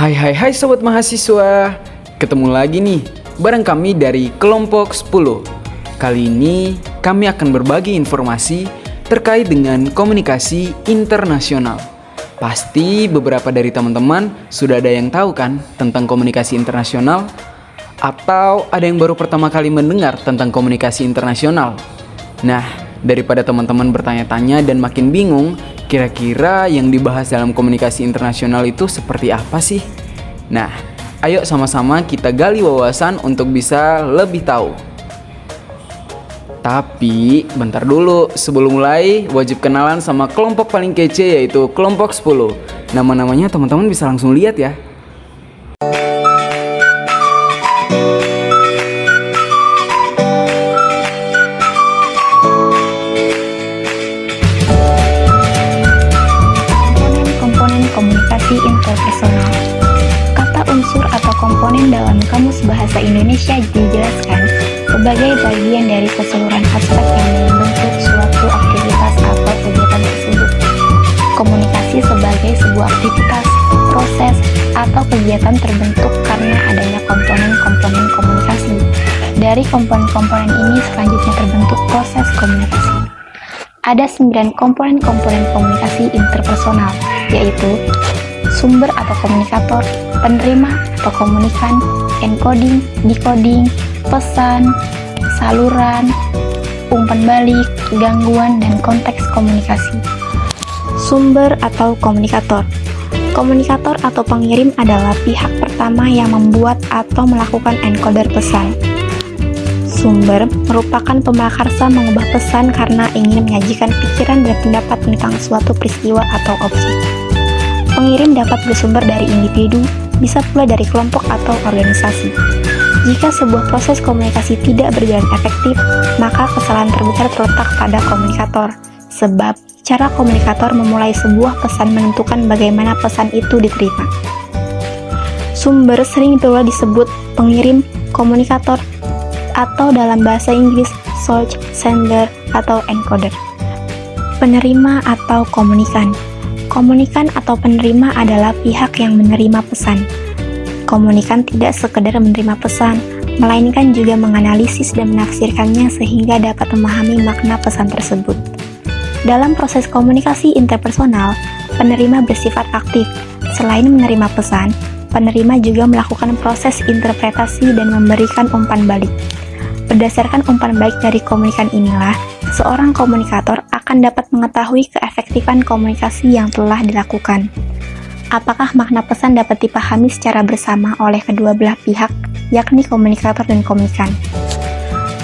Hai sobat mahasiswa, ketemu lagi nih bareng kami dari kelompok 10. Kali ini kami akan berbagi informasi terkait dengan komunikasi internasional. Pasti beberapa dari teman-teman sudah ada yang tahu kan tentang komunikasi internasional? Atau ada yang baru pertama kali mendengar tentang komunikasi internasional? Nah, daripada teman-teman bertanya-tanya dan makin bingung, kira-kira yang dibahas dalam komunikasi internasional itu seperti apa sih? Nah, ayo sama-sama kita gali wawasan untuk bisa lebih tahu. Tapi, bentar dulu, sebelum mulai wajib kenalan sama kelompok paling kece yaitu kelompok 10. Nama-namanya teman-teman bisa langsung lihat ya. Komunikasi interpersonal. Kata unsur atau komponen dalam Kamus Bahasa Indonesia dijelaskan sebagai bagian dari keseluruhan aspek yang membentuk suatu aktivitas atau kegiatan tersebut. Komunikasi sebagai sebuah aktivitas, proses, atau kegiatan terbentuk karena adanya komponen-komponen komunikasi. Dari komponen-komponen ini selanjutnya terbentuk proses komunikasi. Ada 9 komponen-komponen komunikasi interpersonal, yaitu sumber atau komunikator, penerima atau komunikan, encoding, decoding, pesan, saluran, umpan balik, gangguan, dan konteks komunikasi. Sumber atau komunikator. Komunikator atau pengirim adalah pihak pertama yang membuat atau melakukan encoder pesan. Sumber merupakan pemakarsa mengubah pesan karena ingin menyajikan pikiran dan pendapat tentang suatu peristiwa atau objek. Pengirim dapat bersumber dari individu, bisa pula dari kelompok atau organisasi. Jika sebuah proses komunikasi tidak berjalan efektif, maka kesalahan terbesar terletak pada komunikator. Sebab, cara komunikator memulai sebuah pesan menentukan bagaimana pesan itu diterima. Sumber sering pula disebut pengirim, komunikator, atau dalam bahasa Inggris source, sender, atau encoder. Penerima atau komunikan. Komunikan atau penerima adalah pihak yang menerima pesan. Komunikan tidak sekedar menerima pesan, melainkan juga menganalisis dan menafsirkannya sehingga dapat memahami makna pesan tersebut. Dalam proses komunikasi interpersonal, penerima bersifat aktif. Selain menerima pesan, penerima juga melakukan proses interpretasi dan memberikan umpan balik. Berdasarkan umpan balik dari komunikan inilah, seorang komunikator akan dapat mengetahui keefektifan komunikasi yang telah dilakukan. Apakah makna pesan dapat dipahami secara bersama oleh kedua belah pihak, yakni komunikator dan komunikan.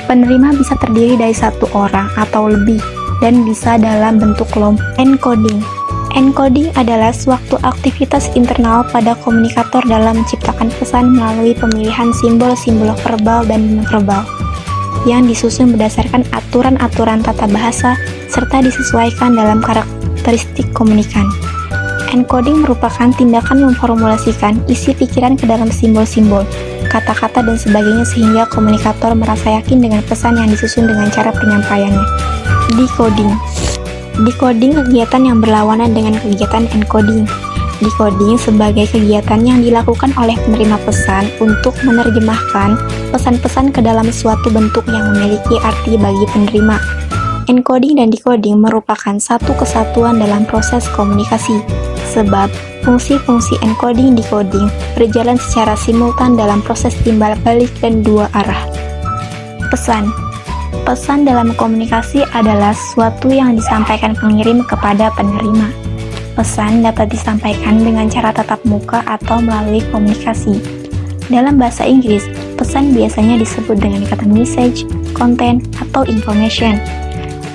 Penerima bisa terdiri dari satu orang atau lebih, dan bisa dalam bentuk kelompok. Encoding. Encoding adalah suatu aktivitas internal pada komunikator dalam menciptakan pesan melalui pemilihan simbol-simbol verbal dan non-verbal yang disusun berdasarkan aturan-aturan tata bahasa serta disesuaikan dalam karakteristik komunikan. Encoding merupakan tindakan memformulasikan isi pikiran ke dalam simbol-simbol, kata-kata dan sebagainya sehingga komunikator merasa yakin dengan pesan yang disusun dengan cara penyampaiannya. Decoding. Decoding kegiatan yang berlawanan dengan kegiatan encoding. Decoding sebagai kegiatan yang dilakukan oleh penerima pesan untuk menerjemahkan pesan-pesan ke dalam suatu bentuk yang memiliki arti bagi penerima. Encoding dan decoding merupakan satu kesatuan dalam proses komunikasi, sebab fungsi-fungsi encoding-decoding berjalan secara simultan dalam proses timbal balik dan dua arah. Pesan. Pesan dalam komunikasi adalah sesuatu yang disampaikan pengirim kepada penerima. Pesan dapat disampaikan dengan cara tatap muka atau melalui komunikasi. Dalam bahasa Inggris, pesan biasanya disebut dengan kata message, content, atau information.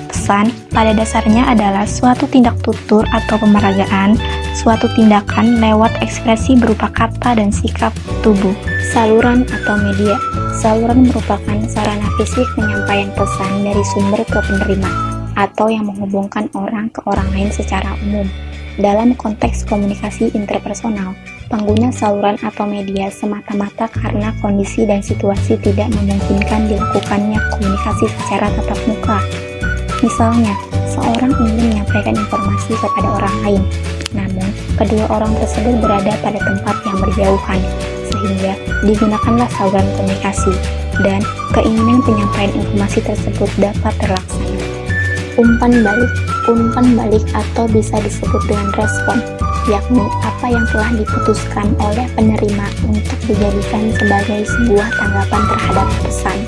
Pesan pada dasarnya adalah suatu tindak tutur atau pemeragaan, suatu tindakan lewat ekspresi berupa kata dan sikap tubuh. Saluran atau media. Saluran merupakan sarana fisik penyampaian pesan dari sumber ke penerima, atau yang menghubungkan orang ke orang lain secara umum. Dalam konteks komunikasi interpersonal, pengguna saluran atau media semata-mata karena kondisi dan situasi tidak memungkinkan dilakukannya komunikasi secara tatap muka. Misalnya, seorang ingin menyampaikan informasi kepada orang lain, namun kedua orang tersebut berada pada tempat yang berjauhan, sehingga digunakanlah saluran komunikasi, dan keinginan penyampaian informasi tersebut dapat terlaksana. Umpan balik atau bisa disebut dengan respon, yakni apa yang telah diputuskan oleh penerima untuk dijadikan sebagai sebuah tanggapan terhadap pesan.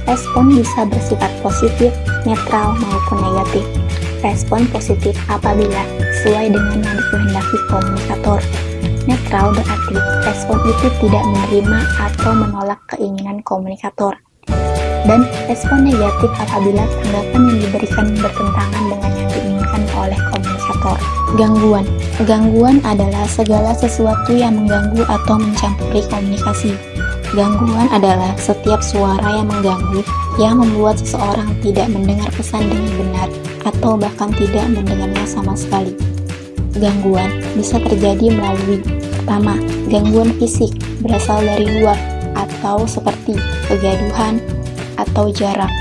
Respon bisa bersifat positif, netral, maupun negatif. Respon positif apabila sesuai dengan yang dikehendaki komunikator. Netral berarti respon itu tidak menerima atau menolak keinginan komunikator. Dan respon negatif apabila tanggapan yang diberikan bertentangan dengan yang diinginkan oleh komunikator. Gangguan adalah segala sesuatu yang mengganggu atau mencampuri komunikasi. Gangguan adalah setiap suara yang mengganggu, yang membuat seseorang tidak mendengar pesan dengan benar, atau bahkan tidak mendengarnya sama sekali. Gangguan bisa terjadi melalui: pertama, gangguan fisik berasal dari luar, atau seperti kegaduhan atau jarak.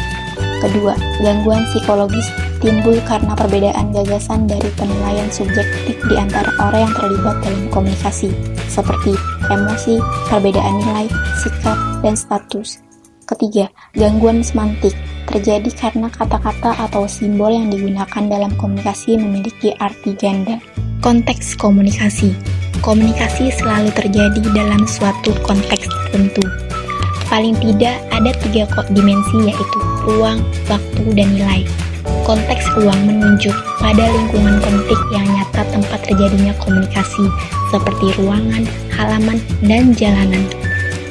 Kedua, gangguan psikologis timbul karena perbedaan gagasan dari penilaian subjektif di antara orang yang terlibat dalam komunikasi, seperti emosi, perbedaan nilai, sikap, dan status. Ketiga, gangguan semantik terjadi karena kata-kata atau simbol yang digunakan dalam komunikasi memiliki arti ganda. Konteks komunikasi. Komunikasi selalu terjadi dalam suatu konteks tertentu. Paling tidak ada 3 dimensi, yaitu ruang, waktu, dan nilai. Konteks ruang menunjuk pada lingkungan penting yang nyata tempat terjadinya komunikasi, seperti ruangan, halaman, dan jalanan.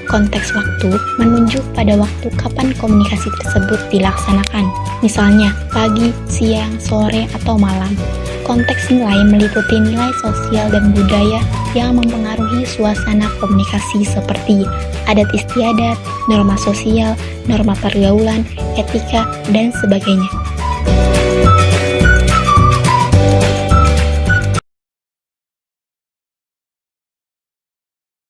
Konteks waktu menunjuk pada waktu kapan komunikasi tersebut dilaksanakan, misalnya pagi, siang, sore, atau malam. Konteks nilai meliputi nilai sosial dan budaya yang mempengaruhi suasana komunikasi seperti adat istiadat, norma sosial, norma pergaulan, etika, dan sebagainya.